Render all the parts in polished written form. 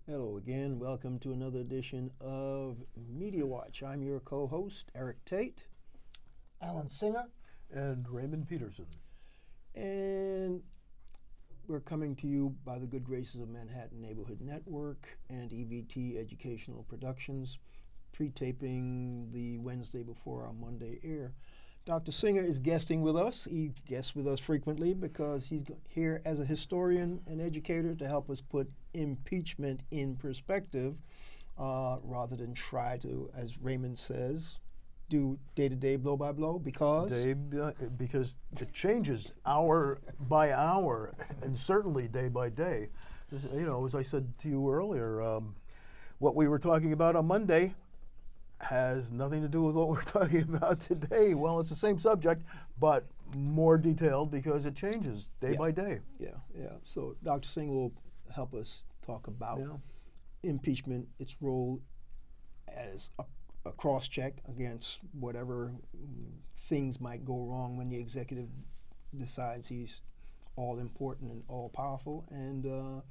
Hello again. Welcome to another edition of Media Watch. I'm your co-host, Eric Tait. Alan Singer. And Raymond Peterson. And we're coming to you by the good graces of Manhattan Neighborhood Network and EVT Educational Productions, pre-taping the Wednesday before our Monday air. Dr. Singer is guesting with us. He guests with us frequently because he's here as a historian and educator to help us put impeachment in perspective rather than try to, as Raymond says, do day-to-day, blow-by-blow because it changes hour by hour and certainly day by day. You know, as I said to you earlier, what we were talking about on Monday has nothing to do with what we're talking about today. Well, it's the same subject, but more detailed because it changes day by day. Yeah. So Dr. Singh will help us talk about impeachment, its role as a cross-check against whatever things might go wrong when the executive decides he's all-important and all-powerful. And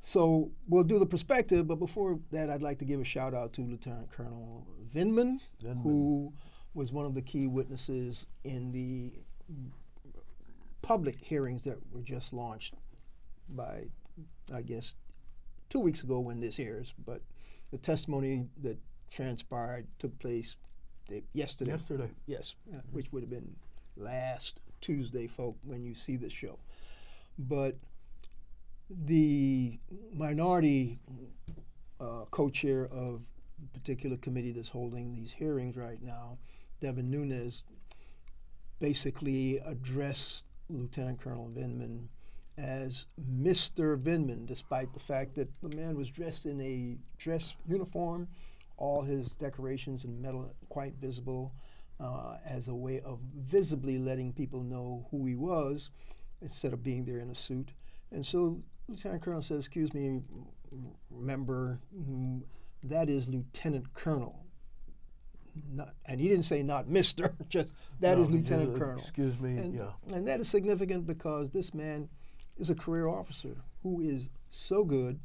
so we'll do the perspective, but before that, I'd like to give a shout-out to Lieutenant Colonel Vindman, who was one of the key witnesses in the public hearings that were just launched by, I guess, 2 weeks ago when this airs, but the testimony that transpired took place yesterday. Yes, which would have been last Tuesday, folk, when you see the show. But the minority co-chair of the particular committee that's holding these hearings right now, Devin Nunes, basically addressed Lieutenant Colonel Vindman as Mr. Vindman, despite the fact that the man was dressed in a dress uniform, all his decorations and metal quite visible, as a way of visibly letting people know who he was instead of being there in a suit. And so Lieutenant Colonel says, excuse me, member, that is Lieutenant Colonel. And he didn't say not Mr., just that is Lieutenant Colonel. Excuse me, And that is significant because this man is a career officer who is so good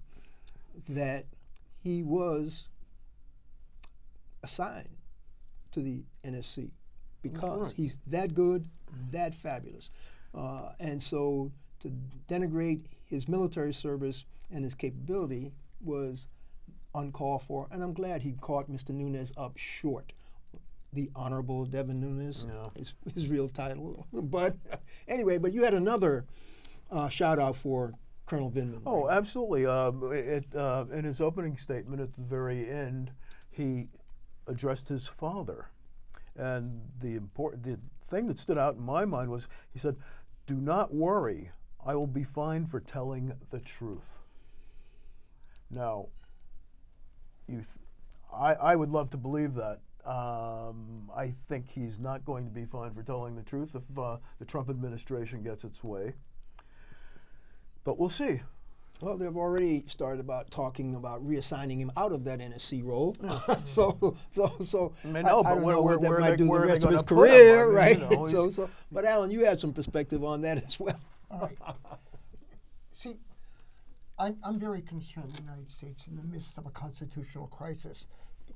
that he was assigned to the NSC because he's that good, that fabulous. And so to denigrate his military service and his capability was uncalled for, and I'm glad he caught Mr. Nunes up short. The Honorable Devin Nunes is his real title. But anyway, but you had another shout out for Colonel Vindman. Oh, right? Absolutely. In his opening statement at the very end, he addressed his father. And the thing that stood out in my mind was he said, "Do not worry, I will be fine for telling the truth." Now, I would love to believe that. I think he's not going to be fine for telling the truth if the Trump administration gets its way. But we'll see. Well, they've already started talking about reassigning him out of that NSC role. So I don't know what that might do the rest of his career, right? But Alan, you had some perspective on that as well. All right. See, I'm very concerned the United States in the midst of a constitutional crisis,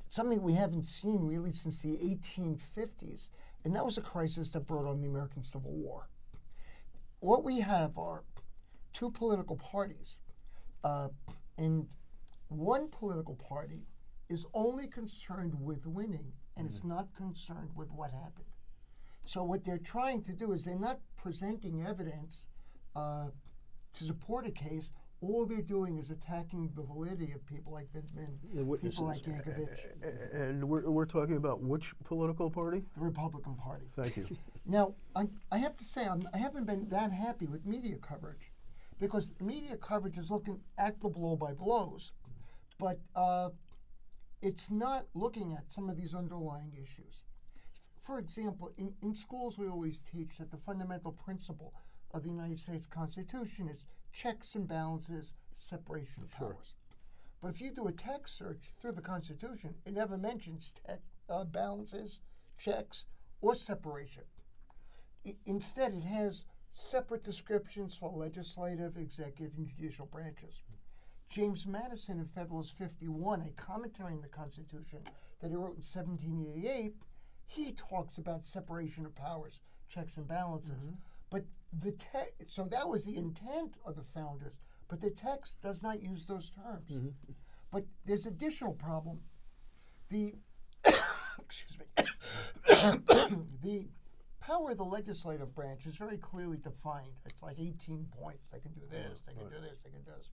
something we haven't seen really since the 1850s, and that was a crisis that brought on the American Civil War. What we have are two political parties, and one political party is only concerned with winning, and it's not concerned with what happened. So what they're trying to do is they're not presenting evidence to support a case. All they're doing is attacking the validity of people like Vindman, people like Yankovic. And we're talking about which political party? The Republican Party. Thank you. Now, I have to say, I haven't been that happy with media coverage because media coverage is looking at the blow-by-blows, but it's not looking at some of these underlying issues. For example, in schools we always teach that the fundamental principle of the United States Constitution is checks and balances, separation of powers. But if you do a text search through the Constitution, it never mentions balances, checks, or separation. Instead, it has separate descriptions for legislative, executive, and judicial branches. James Madison in Federalist 51, a commentary on the Constitution that he wrote in 1788, he talks about separation of powers, checks and balances. But so that was the intent of the founders, but the text does not use those terms. But there's additional problem. The excuse me. The power of the legislative branch is very clearly defined. It's like 18 points. They can do this, they can do this, they can do this.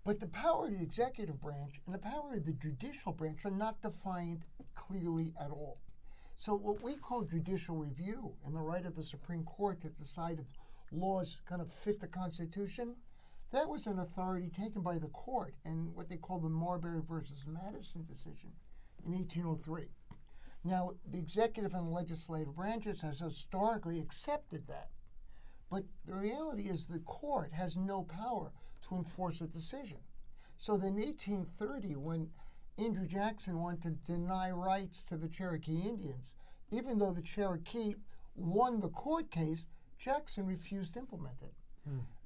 But the power of the executive branch and the power of the judicial branch are not defined clearly at all. So what we call judicial review and the right of the Supreme Court to decide if laws kind of fit the Constitution, that was an authority taken by the court in what they call the Marbury versus Madison decision in 1803. Now, the executive and legislative branches has historically accepted that. But the reality is the court has no power to enforce a decision. So then in 1830, when Andrew Jackson wanted to deny rights to the Cherokee Indians, even though the Cherokee won the court case, Jackson refused to implement it.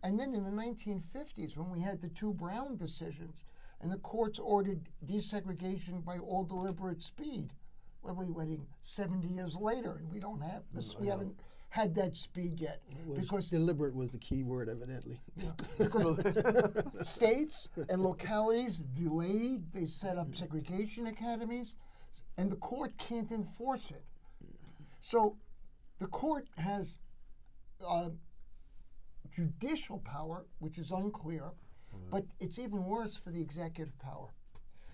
And then in the 1950s, when we had the two Brown decisions, and the courts ordered desegregation by all deliberate speed, well, we're waiting 70 years later, and we don't have this. We haven't had that speed yet. Because deliberate was the key word, evidently. Because states and localities delayed, they set up segregation academies, and the court can't enforce it. So the court has judicial power, which is unclear, but it's even worse for the executive power.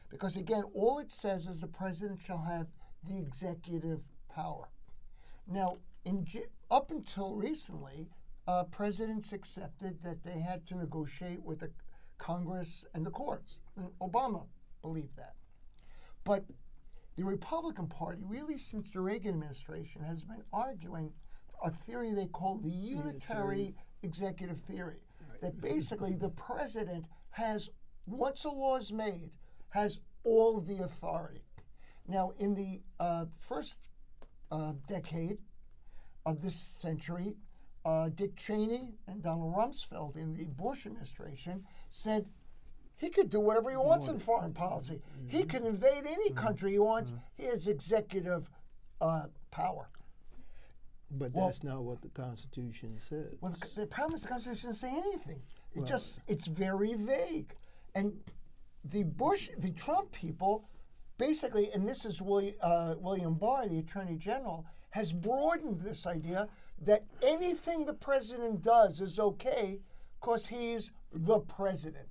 Because again, all it says is the president shall have the executive power. Now, up until recently, presidents accepted that they had to negotiate with the Congress and the courts. And Obama believed that. But the Republican Party, really since the Reagan administration, has been arguing a theory they call the Unitary Executive theory. Right. That basically the president has, once a law is made, has all the authority. Now, in the first decade of this century, Dick Cheney and Donald Rumsfeld in the Bush administration said he could do whatever he wants in foreign policy. He can invade any country he wants. He has executive power. But that's not what the Constitution says. Well, the problem is the Constitution doesn't say anything. It's very vague. And the Trump people, basically, and this is William Barr, the Attorney General, has broadened this idea that anything the president does is okay because he's the president.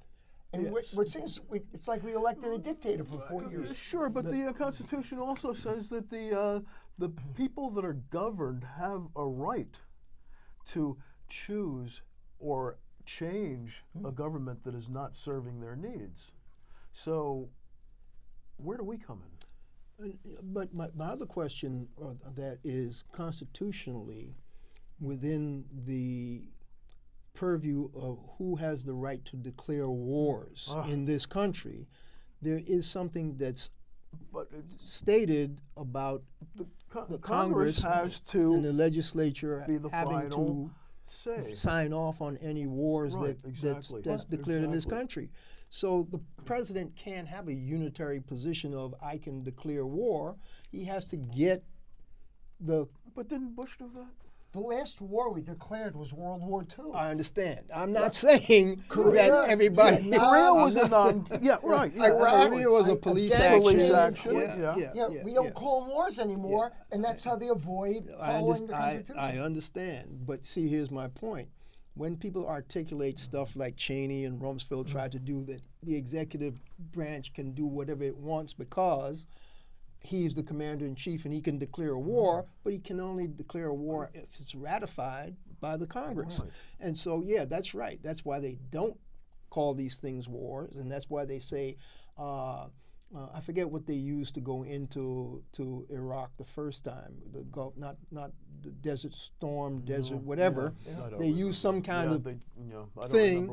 And we're saying it's like we elected a dictator for 4 years. Sure, but the Constitution also says that the people that are governed have a right to choose or change a government that is not serving their needs. So where do we come in? But my other question that is constitutionally within the purview of who has the right to declare wars in this country, there is something that's stated about the Congress has to and the legislature having to say. Sign off on any wars that's declared in this country. So the president can't have a unitary position of I can declare war. He has to get the... But didn't Bush do that? The last war we declared was World War II. I understand. I'm not saying that everybody... Korea was a Korea was a police action. We don't call them wars anymore, and that's how they avoid following the Constitution. I understand, but see, here's my point. When people articulate stuff like Cheney and Rumsfeld tried to do, that the executive branch can do whatever it wants because he's the commander-in-chief and he can declare a war, but he can only declare a war if it's ratified by the Congress. Right. And so, yeah, that's right. That's why they don't call these things wars, and that's why they say, I forget what they used to go into Iraq the first time, the Gulf, not the Desert Storm, whatever. They used some kind of thing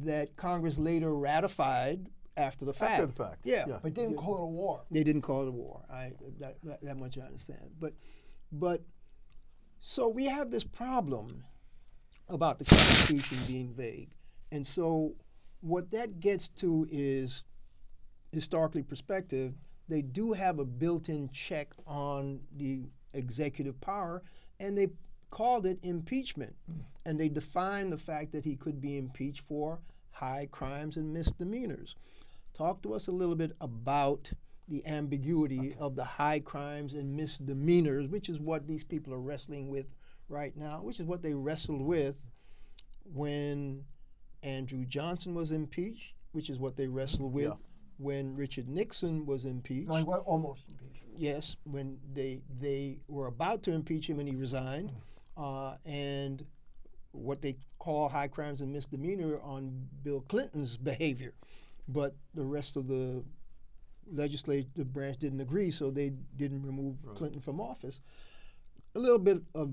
that Congress later ratified after the fact. After the fact. Yeah. But didn't call it a war. They didn't call it a war. That much I understand. But so we have this problem about the Constitution being vague. And so what that gets to is historically perspective. They do have a built-in check on the executive power, and they called it impeachment. And they defined the fact that he could be impeached for high crimes and misdemeanors. Talk to us a little bit about the ambiguity of the high crimes and misdemeanors, which is what these people are wrestling with right now, which is what they wrestled with when Andrew Johnson was impeached, which is what they wrestled with when Richard Nixon was impeached. No, he was almost impeached. Yes, when they were about to impeach him and he resigned, and what they call high crimes and misdemeanor on Bill Clinton's behavior. But the rest of the legislative branch didn't agree, so they didn't remove Clinton from office. A little bit of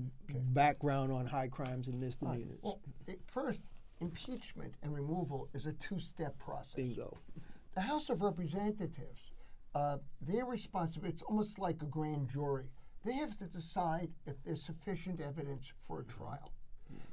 background on high crimes and misdemeanors. Well, first, impeachment and removal is a two-step process. Bingo. The House of Representatives, their responsibility, it's almost like a grand jury. They have to decide if there's sufficient evidence for a trial.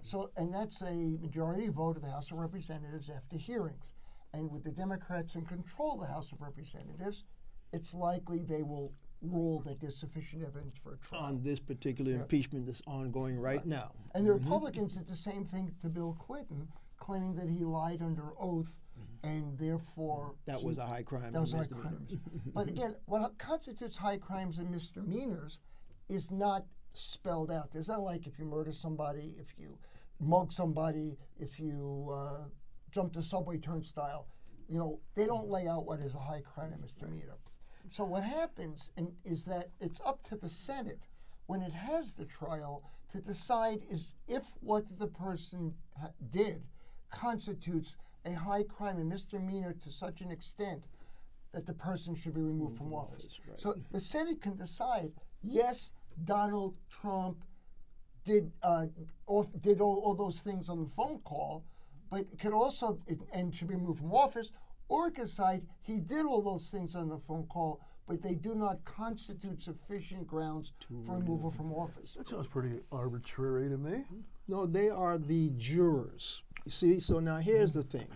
So, and that's a majority vote of the House of Representatives after hearings. And with the Democrats in control of the House of Representatives, it's likely they will rule that there's sufficient evidence for a trial. On this particular impeachment that's ongoing right now. And the Republicans did the same thing to Bill Clinton, claiming that he lied under oath, and therefore that was a high crime. That was high crimes. But again, what constitutes high crimes and misdemeanors is not spelled out. It's not like if you murder somebody, if you mug somebody, if you jump the subway turnstile. You know, they don't lay out what is a high crime and misdemeanor. So what happens is that it's up to the Senate, when it has the trial, to decide is if what the person did constitutes a high crime and misdemeanor to such an extent that the person should be removed from office. Right. So the Senate can decide, yes, Donald Trump did all those things on the phone call, but it could also, and should be removed from office, or it could decide he did all those things on the phone call, but they do not constitute sufficient grounds for removal from office. That sounds pretty arbitrary to me. No, they are the jurors. You see, so now here's the thing.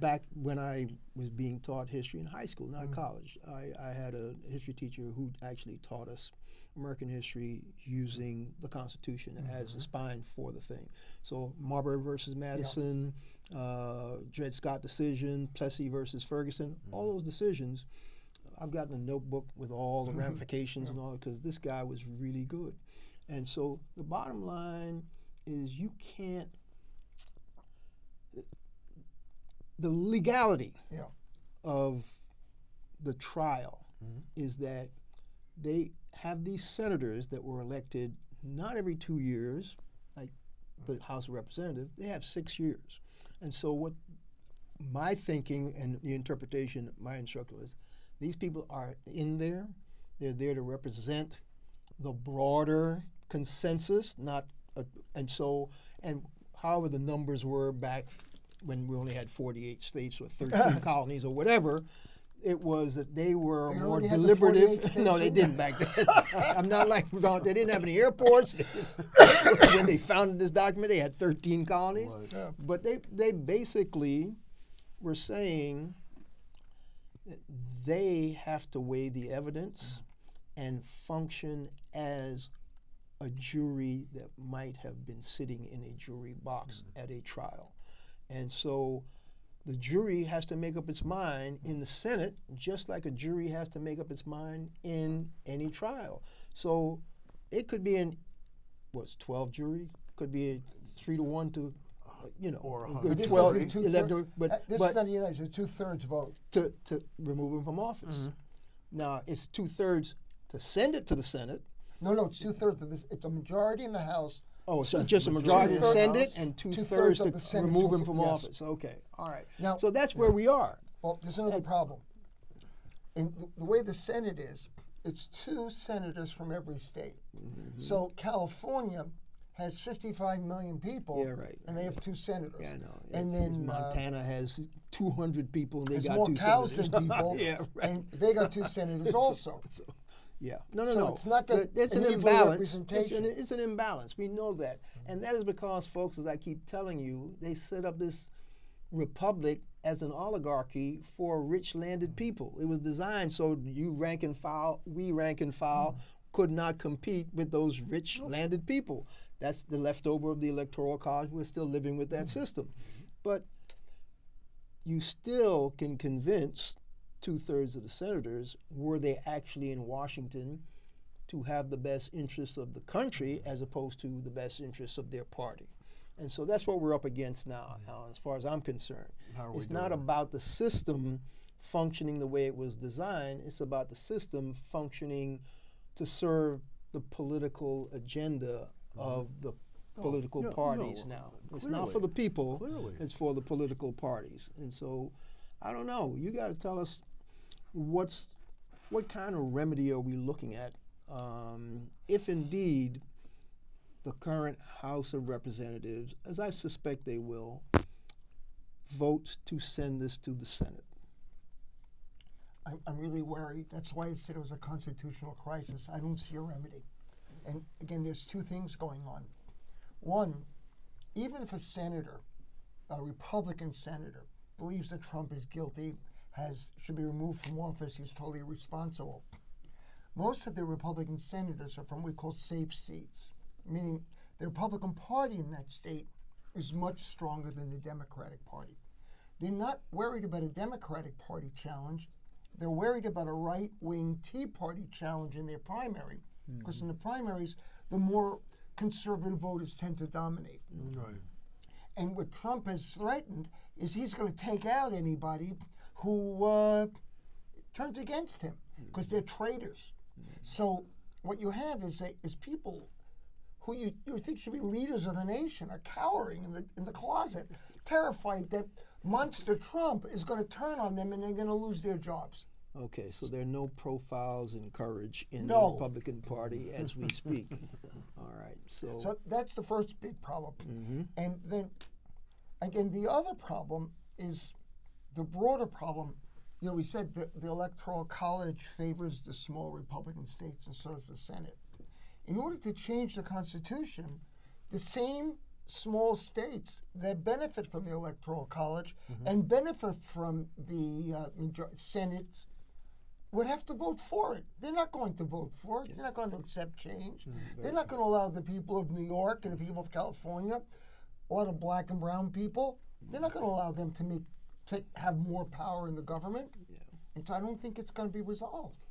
Back when I was being taught history in high school, not college, I had a history teacher who actually taught us American history using the Constitution as the spine for the thing. So Marbury versus Madison, Dred Scott decision, Plessy versus Ferguson, all those decisions, I've gotten a notebook with all the ramifications and all, because this guy was really good. And so the bottom line is you can't, the legality of the trial is that they have these senators that were elected not every 2 years, like the House of Representatives, they have 6 years. And so what my thinking and the interpretation of my instructor was, these people are in there, they're there to represent the broader consensus, and however the numbers were back when we only had 48 states or 13 colonies or whatever, it was that they were more deliberative. No, they didn't back then. I'm not like, they didn't have any airports. When they founded this document, they had 13 colonies. Right. Yeah. But they basically were saying that they have to weigh the evidence and function as a jury that might have been sitting in a jury box at a trial. And so the jury has to make up its mind in the Senate, just like a jury has to make up its mind in any trial. So it could be 12 jury, could be a 3-1 to, or 12. This is not the United States, 2/3 vote to remove him from office. Now it's 2/3 to send it to the Senate. No, it's 2/3 of this. It's a majority in the House. Oh, so just a majority to send it, and 2/3 to remove him from office. Okay, all right. Now, so that's where we are. Well, there's another problem. In the way the Senate is, it's 2 senators from every state. So California has 55 million people, and they have 2 senators. Yeah, I know. And then Montana has 200 people, and they got more 2 cows senators. than people, and they got 2 senators also. Yeah. No. It's not that it's an imbalance. It's an imbalance. We know that. And that is because, folks, as I keep telling you, they set up this republic as an oligarchy for rich landed people. It was designed so you rank and file, we rank and file, could not compete with those rich landed people. That's the leftover of the Electoral College. We're still living with that system. But you still can convince 2/3 of the senators, were they actually in Washington, to have the best interests of the country as opposed to the best interests of their party. And so that's what we're up against now, Alan, as far as I'm concerned. It's not about the system functioning the way it was designed. It's about the system functioning to serve the political agenda of the political parties now. It's not for the people. Clearly. It's for the political parties. And so, I don't know. You got to tell us what kind of remedy are we looking at if indeed the current House of Representatives, as I suspect they will, vote to send this to the Senate. I'm really worried. That's why I said it was a constitutional crisis. I don't see a remedy. And again, there's two things going on. One, even if a senator, a Republican senator, believes that Trump is guilty, should be removed from office, he's totally responsible. Most of the Republican senators are from what we call safe seats, meaning the Republican Party in that state is much stronger than the Democratic Party. They're not worried about a Democratic Party challenge. They're worried about a right-wing Tea Party challenge in their primary, because in the primaries, the more conservative voters tend to dominate. Right. And what Trump has threatened is he's going to take out anybody who turns against him, because they're traitors. So what you have is people who you think should be leaders of the nation are cowering in the closet, terrified that monster Trump is going to turn on them and they're going to lose their jobs. Okay, so there are no profiles in courage in No. the Republican Party as we speak. All right, So that's the first big problem. And then, again, the other problem is the broader problem. You know, we said that the Electoral College favors the small Republican states, and so does the Senate. In order to change the Constitution, the same small states that benefit from the Electoral College and benefit from the Senate would have to vote for it. They're not going to vote for it. They're not going to accept change. They're not going to allow the people of New York and the people of California, or the black and brown people, they're not going to allow them to have more power in the government. And so I don't think it's going to be resolved.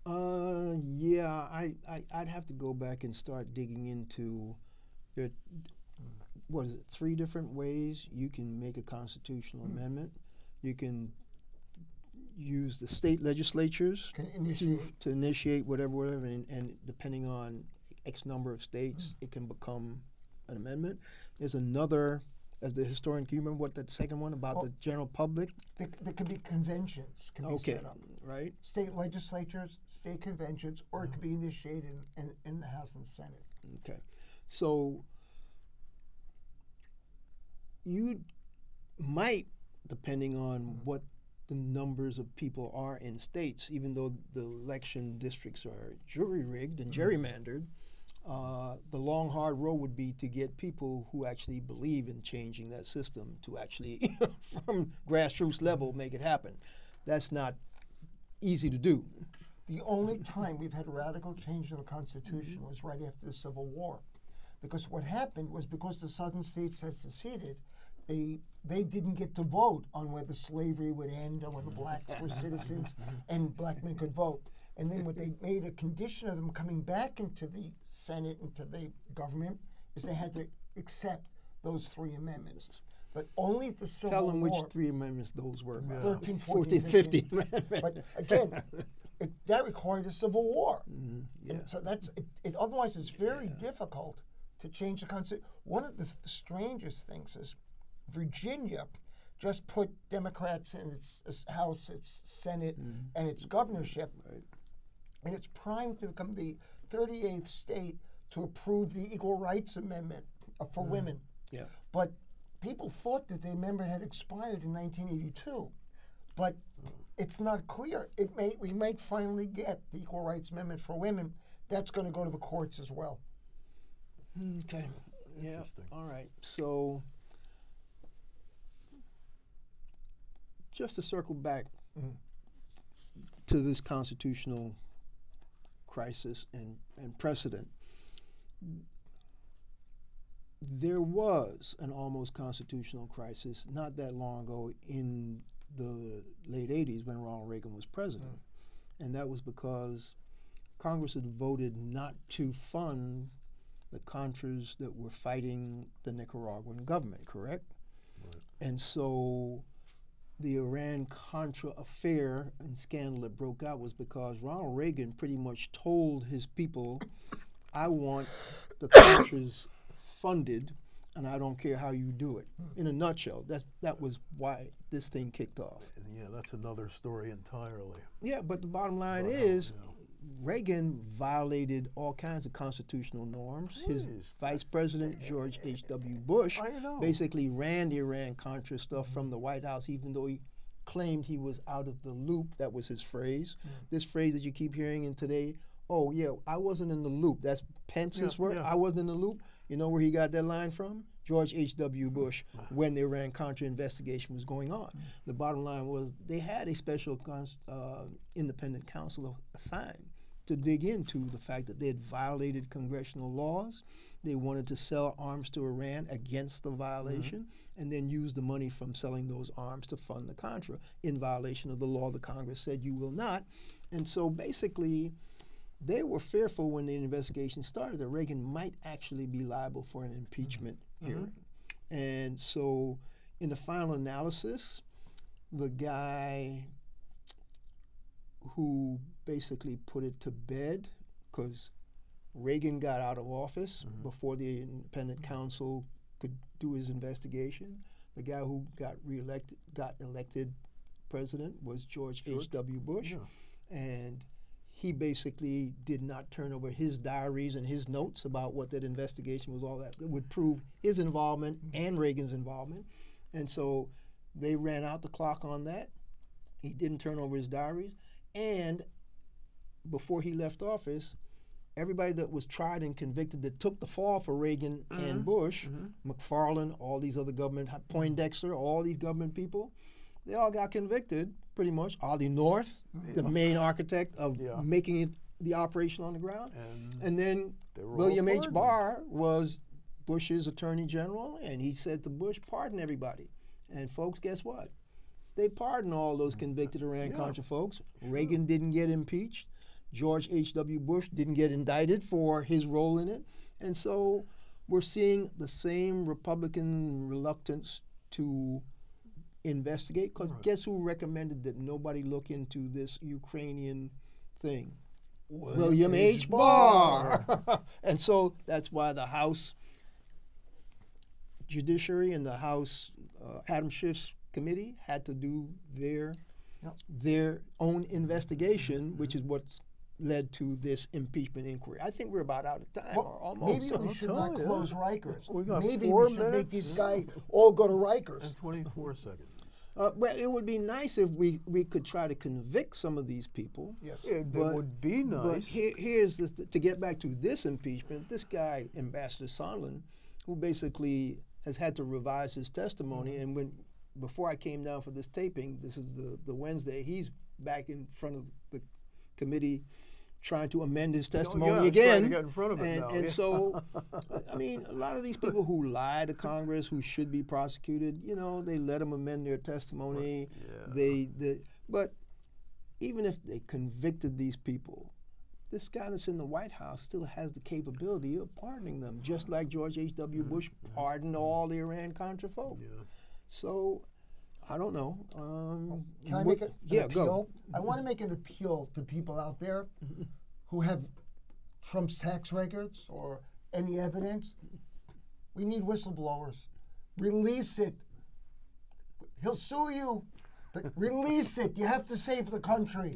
Yeah, I'd have to go back and start digging into there. What is it? 3 different ways you can make a constitutional amendment. You can use the state legislatures to initiate whatever, and depending on X number of states, it can become an amendment. There's another. As the historian, can you remember what that second one about the general public? There could be conventions can be set up. Right. State legislatures, state conventions, or it could be initiated in the House and Senate. Okay. So you might, depending on what the numbers of people are in states, even though the election districts are jury-rigged and gerrymandered, the long, hard road would be to get people who actually believe in changing that system to actually, from grassroots level, make it happen. That's not easy to do. The only time we've had radical change in the Constitution was right after the Civil War. Because what happened was because the southern states had seceded, they didn't get to vote on whether slavery would end or whether blacks were citizens and black men could vote. And then what they made a condition of them coming back into the Senate, into the government, is they had to accept those 3 amendments. But only the Civil War. Tell them which 3 amendments those were. 13, 14, 15. But again, that required a Civil War. And so that's it. Otherwise, it's very difficult to change the Constitution. One of the strangest things is Virginia just put Democrats in its House, its Senate, and its governorship. And it's primed to become the 38th state to approve the Equal Rights Amendment for women. Yeah. But people thought that the amendment had expired in 1982. But it's not clear. We might finally get the Equal Rights Amendment for women. That's going to go to the courts as well. Okay. Yeah. All right. So just to circle back to this constitutional crisis and precedent, there was an almost constitutional crisis not that long ago in the late 80s when Ronald Reagan was president. And that was because Congress had voted not to fund the Contras that were fighting the Nicaraguan government, correct? Right. And so the Iran-Contra affair and scandal that broke out was because Ronald Reagan pretty much told his people, I want the Contras funded, and I don't care how you do it. In a nutshell, that was why this thing kicked off. Yeah, that's another story entirely. Yeah, but the bottom line is, Reagan violated all kinds of constitutional norms. His vice president, George H.W. Bush, basically ran the Iran-Contra stuff from the White House, even though he claimed he was out of the loop. That was his phrase. This phrase that you keep hearing in today, oh, yeah, I wasn't in the loop. That's Pence's word. I wasn't in the loop. You know where he got that line from? George H.W. Bush, when the Iran-Contra investigation was going on. The bottom line was they had a special independent counsel assigned to dig into the fact that they had violated congressional laws. They wanted to sell arms to Iran against the violation and then use the money from selling those arms to fund the Contra in violation of the law the Congress said you will not. And so basically, they were fearful when the investigation started that Reagan might actually be liable for an impeachment hearing. And so in the final analysis, the guy who basically put it to bed, because Reagan got out of office before the independent counsel could do his investigation. The guy who got elected president was George H.W. Bush. And he basically did not turn over his diaries and his notes about what that investigation was all that. It would prove his involvement and Reagan's involvement. And so they ran out the clock on that. He didn't turn over his diaries. And before he left office, everybody that was tried and convicted that took the fall for Reagan and Bush, McFarland, all these other government, Poindexter, all these government people, they all got convicted, pretty much. Ollie North, the main architect of making it the operation on the ground. And then William H. Barr was Bush's attorney general, and he said to Bush, pardon everybody. And folks, guess what? They pardoned all those convicted Iran-Contra folks. Reagan didn't get impeached. George H.W. Bush didn't get indicted for his role in it. And so we're seeing the same Republican reluctance to investigate, because guess who recommended that nobody look into this Ukrainian thing? William H. Barr. And so that's why the House Judiciary and the House Adam Schiff's committee had to do their own investigation, which is what's led to this impeachment inquiry. I think we're about out of time, or almost. Maybe we should not close Rikers. Maybe 4 we should make these guys all go to Rikers. And 24 seconds. Well, it would be nice if we could try to convict some of these people. Yes, it would be nice. But here's to get back to this impeachment. This guy, Ambassador Sondland, who basically has had to revise his testimony, and before I came down for this taping, this is the Wednesday, he's back in front of the committee trying to amend his testimony again. Trying to get in front of it now. And so, I mean, a lot of these people who lie to Congress, who should be prosecuted, they let them amend their testimony. But even if they convicted these people, this guy that's in the White House still has the capability of pardoning them, just like George H.W. Bush pardoned all the Iran-Contra folk. So, I don't know. Can I make an appeal? Go. I want to make an appeal to people out there who have Trump's tax records or any evidence. We need whistleblowers. Release it. He'll sue you, but release it. You have to save the country.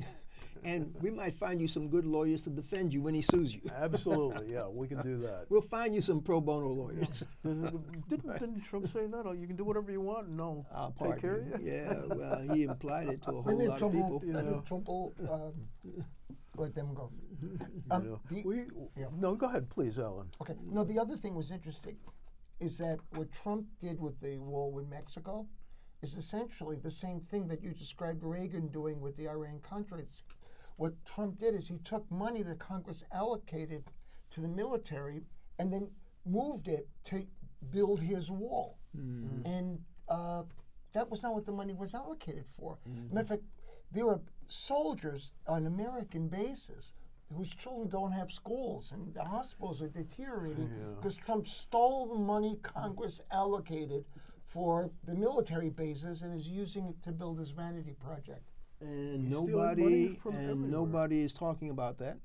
And we might find you some good lawyers to defend you when he sues you. Absolutely, yeah, we can do that. We'll find you some pro bono lawyers. Didn't Trump say that? Oh, you can do whatever you want? No, I'll take care of you? Yeah, well, he implied it to a whole Maybe lot of people. Trump will let them go. No, go ahead, please, Alan. Okay. No, the other thing was interesting is that what Trump did with the wall with Mexico, is essentially the same thing that you described Reagan doing with the Iran-Contra. What Trump did is he took money that Congress allocated to the military and then moved it to build his wall. And that was not what the money was allocated for. Matter of fact, there are soldiers on American bases whose children don't have schools, and the hospitals are deteriorating because Trump stole the money Congress allocated for the military bases and is using it to build his vanity project. And nobody is talking about that.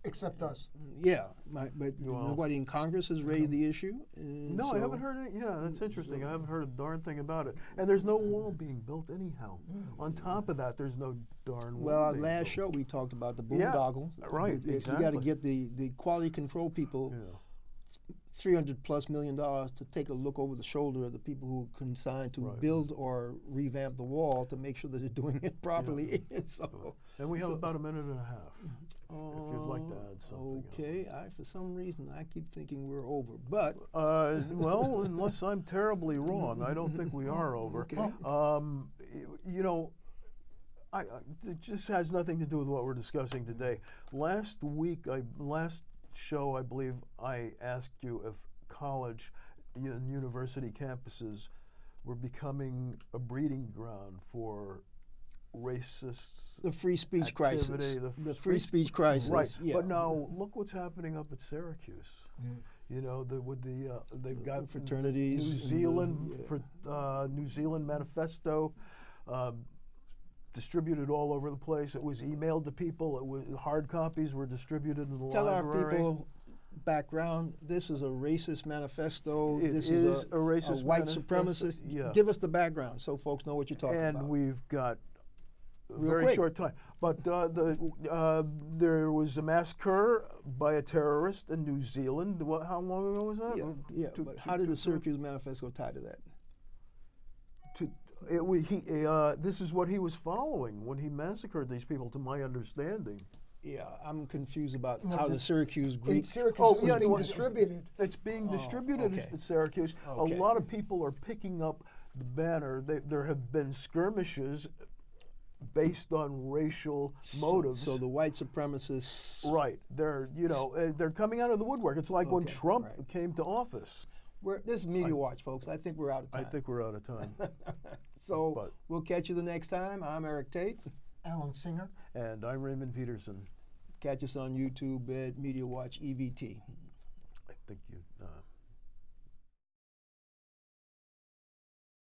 Except us. Yeah, but nobody in Congress has raised the issue. No, I haven't heard it. Yeah, that's interesting. I haven't heard a darn thing about it. And there's no wall being built anyhow. On top of that, there's no darn wall. Well, our being last built. show we talked about the boondoggle. Right, You got to get the quality control people $300+ million to take a look over the shoulder of the people who are consigned to build or revamp the wall to make sure that they're doing it properly. And we have about a minute and a half. If you'd like to add something. Okay, for some reason I keep thinking we're over, but well, unless I'm terribly wrong, I don't think we are over. Okay. You know, it just has nothing to do with what we're discussing today. Last show, I believe I asked you if college and university campuses were becoming a breeding ground for racists. The free speech activity, crisis. The free speech crisis. Right. Yeah. But now look what's happening up at Syracuse. You know, they've got fraternities. New Zealand manifesto. Distributed all over the place. It was emailed to people. It was hard copies were distributed in the Tell library. our people background. This is a racist manifesto. This is a racist white manifesto. supremacist. Yeah. Give us the background so folks know what you're talking about. And we've got a Real very quick. short time. But there was a massacre by a terrorist in New Zealand. How long ago was that? Yeah. But how did the Syracuse manifesto tie to that? This is what he was following when he massacred these people, to my understanding. Yeah, I'm confused about how the Syracuse Greek. In Syracuse, it was being distributed. It's being distributed okay. at Syracuse. Okay. A lot of people are picking up the banner. There have been skirmishes based on racial motives. So the white supremacists. Right. They're coming out of the woodwork. It's like when Trump came to office. This is Media Watch, folks. I think we're out of time. I think we're out of time. So we'll catch you the next time. I'm Eric Tait. Alan Singer. And I'm Raymond Peterson. Catch us on YouTube at Media Watch EVT. I think you